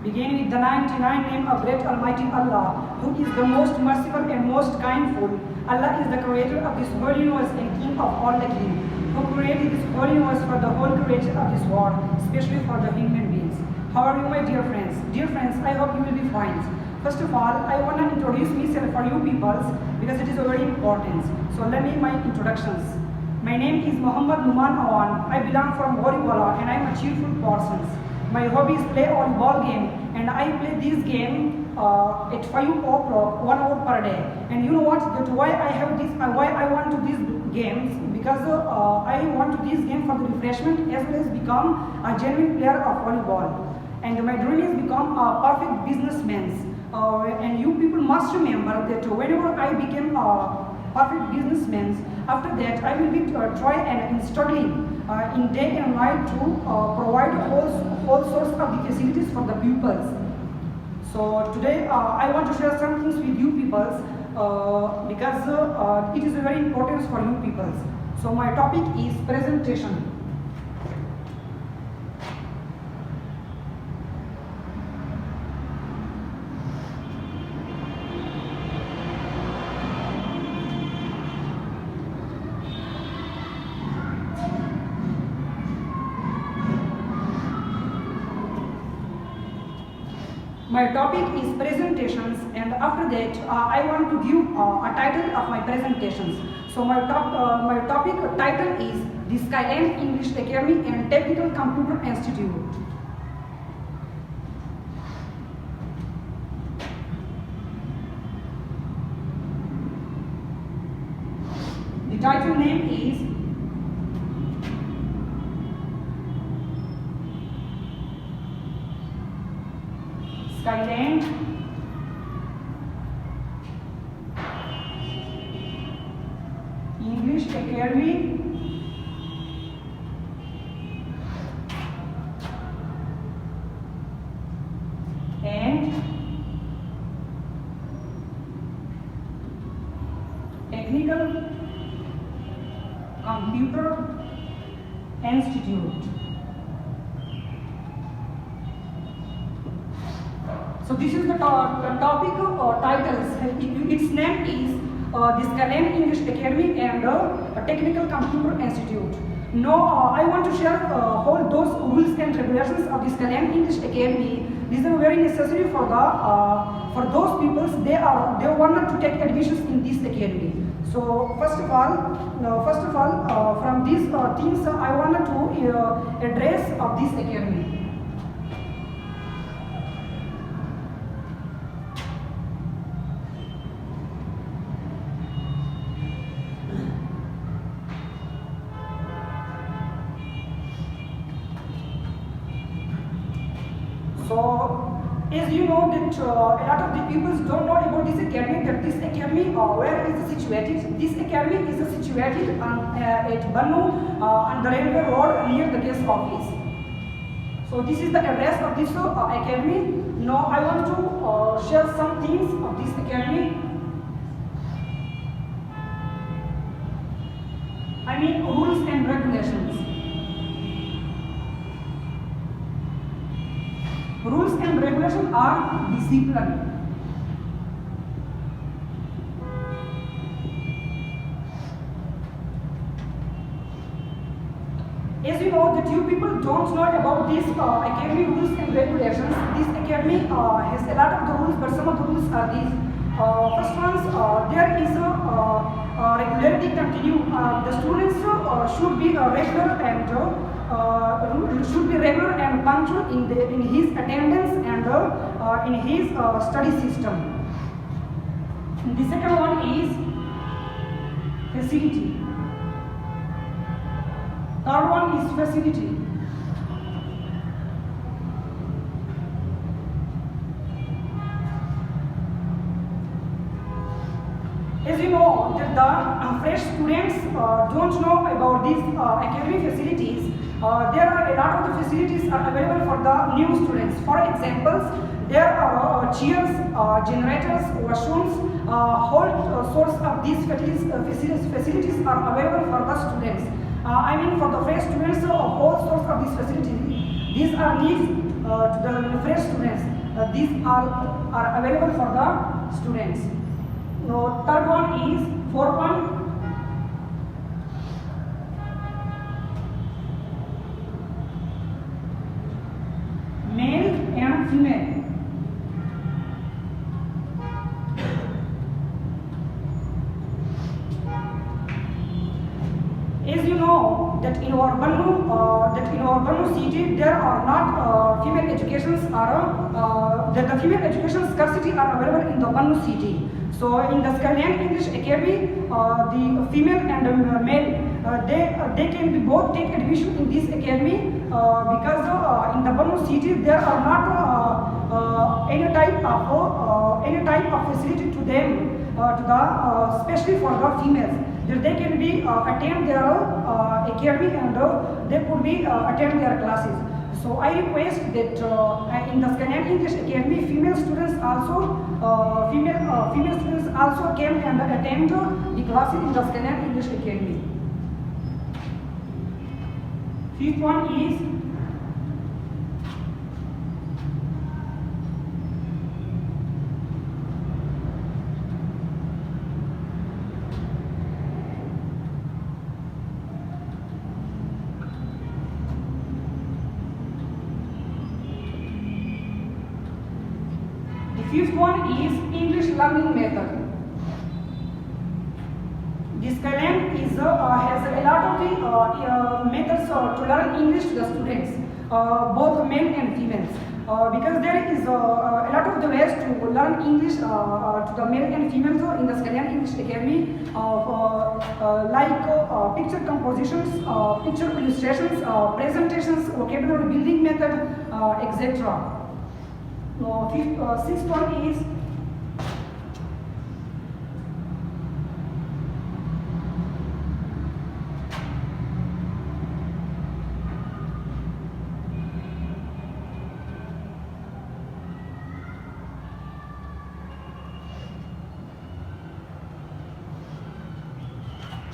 Begin with the 99 name of great Almighty Allah, who is the most merciful and most kindful. Allah is the creator of this whole universe and king of all the king, who created this whole universe for the whole creation of this world, especially for the human beings. How are you, my dear friends? Dear friends, I hope you will be fine. First of all, I want to introduce myself for you people because it is very important. So let me my introductions. My name is Muhammad Numan Awan. I belong from Goriwala and I am a cheerful person. My hobbies play volleyball game and I play this game at 5 o'clock, 1 hour per day. And you know what? That why I have this, why I want to these games, because I want to this game for the refreshment as well as become a genuine player of volleyball. And my dream is become a perfect businessman. And you people must remember that whenever I became a perfect businessman, after that I will be try and struggling in day and night to provide whole sorts of the facilities for the pupils. So today I want to share some things with you people because it is very important for you people. So my topic is presentation. My topic is presentations, and after that I want to give a title of my presentations. So my topic title is the Skyline English Academy and Technical Computer Institute. The title name is Skyline English Academy and Technical Computer Institute. So this is the topic titles. Its name is the Skyline English Academy and Technical Computer Institute. Now I want to share all those rules and regulations of the Skyline English Academy. These are very necessary for those people they want to take admissions in this academy. So first of all, from these things I wanted to address of this academy. So, as you know that a lot of the people don't know about this academy, where is it situated? This academy is situated at Bannu on the railway road near the guest office. So this is the address of this academy. Now I want to share some things of this academy. I mean rules and regulations. Rules and regulations are discipline. As you know that you people don't know about this academy rules and regulations. This academy has a lot of the rules, but some of the rules are these. First ones, there is a regularity continue. The students should be regular and punctual in his attendance and in his study system. The second one is facility. Third one is facility. As you know that the fresh students don't know about these academic facilities. There are a lot of the facilities are available for the new students. For example, there are chairs, generators, washrooms, whole sorts of these facilities are available for the students. I mean for the fresh students, whole sorts of these facilities. These are needs to the fresh students. These are available for the students. Now, third one is fourth one. Male and female. As you know that in our Bannu city there are not female educations are that the female education scarcity are available in the Bannu city. So in the Skyline English Academy, the female and male they can be both take admission in this academy because in the Bannu city there are not any type of facility to them to the especially for the females. That they can be attend their academy and they could be attend their classes. So I request that in the Skyline English Academy, female students also came and attend the classes in the Skyline English Academy. Fifth one is English learning method. This Skyline has a lot of the methods to learn English to the students, both male and females. Because there is a lot of the ways to learn English to the male and females in the Skyline English Academy, like picture compositions, picture illustrations, presentations, vocabulary building method, etc. Sixth one is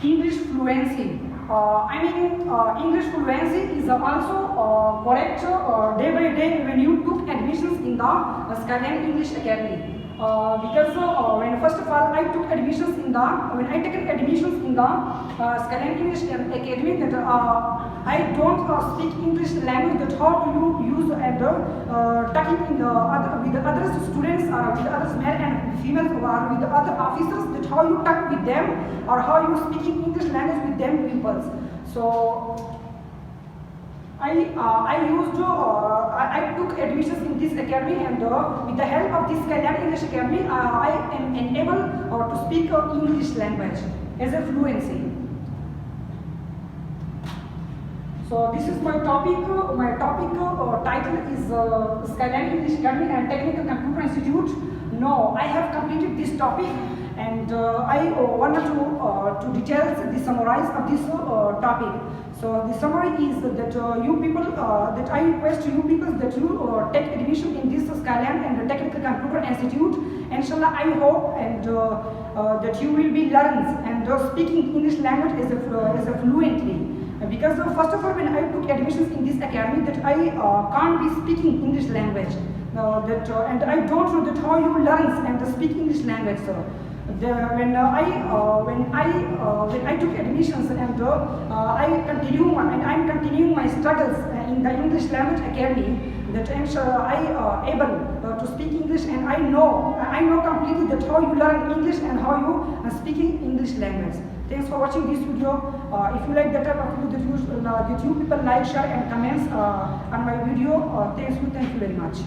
English fluency. English fluency is also correct day by day when you took admissions in the Skyline English Academy. Because when first of all I took admissions in the Skyline English Academy, that I don't speak English language, that how do you use and talking in with the other students or with the other male and female or with the other officers, that how you talk with them or how you speaking English language with them peoples. So I took admissions in this academy, and with the help of this Skyline English Academy, I am enabled to speak English language as a fluency. So this is my topic. My topic title is Skyline English Academy and Technical Computer Institute. No, I have completed this topic, and I wanted to details the summarize of this topic. So the summary is that you people, that I request you people that you take admission in this Skyline and Technical Computer Institute. Inshallah, I hope and that you will be learns and speaking English language as a fluently. Because first of all, when I took admissions in this academy, that I can't be speaking English language. And I don't know that how you learn and speak English language. So when I took admissions and I'm continuing my struggles in the English language academy, that I able to speak English, and I know completely that how you learn English and how you speaking English language. Thanks for watching this video. If you like that type of video that you people like, share and comments on my video, thank you very much.